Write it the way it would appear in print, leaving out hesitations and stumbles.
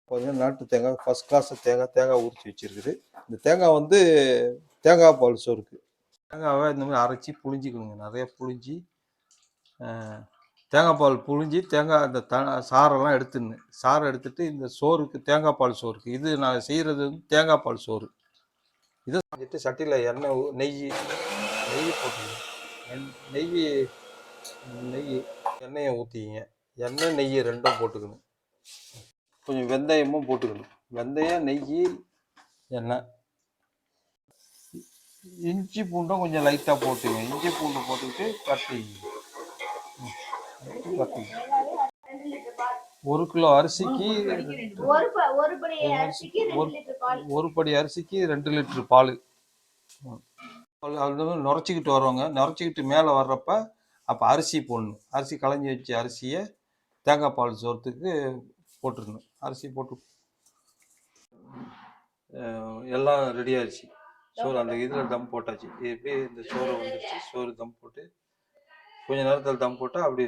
பார்த்தீங்கன்னா நாட்டு தேங்காய் ஃபஸ்ட் கிளாஸ் தேங்காய் உரிச்சு வச்சிருக்குது. இந்த தேங்காய் வந்து தேங்காய் பால் சோறுக்கு. தேங்காவை இந்த மாதிரி அரைச்சி புழிஞ்சிக்கணுங்க. நிறைய புழிஞ்சி தேங்காய் பால் புழிஞ்சி தேங்காய் அந்த சாரெல்லாம் எடுத்துடணும். சாறை எடுத்துட்டு இந்த சோறுக்கு தேங்காய் பால் சோறுக்கு இது நான் செய்கிறது வந்து தேங்காய் பால் சோறு. இதை செஞ்சுட்டு சட்டியில் நெய் போட்டுக்கணும். எண்ணெயை ஊற்றிக்கிங்க. எண்ணெய் நெய் ரெண்டும் போட்டுக்கணும். கொஞ்சம் வெந்தயமும் போட்டுக்கணும். வெந்தயம், நெய், எண்ணெய், இஞ்சி பூண்டும் கொஞ்சம் லைட்டாக போட்டுங்க. இஞ்சி பூண்டு போட்டுக்கிட்டு கட்டிங்க. 1 கிலோ அரிசிக்கு 1 படி அரிசிக்கு 2 லிட்டர் பால். அது நுரைச்சிக்கிட்டு வருவாங்க. நுரைச்சிக்கிட்டு மேலே வர்றப்ப அப்போ அரிசி போடணும். அரிசி களைஞ்சி வச்ச அரிசியை தேங்காய் பால் சோறத்துக்கு போட்டுருணும். அரிசி போட்டு எல்லாம் ரெடி ஆயிடுச்சு. சோறு அந்த இதில் தம் போட்டாச்சு. எப்படி இந்த சோறு வந்துடுச்சு. சோறு தம் போட்டு கொஞ்சம் நேரத்தில் தம் போட்டால் அப்படி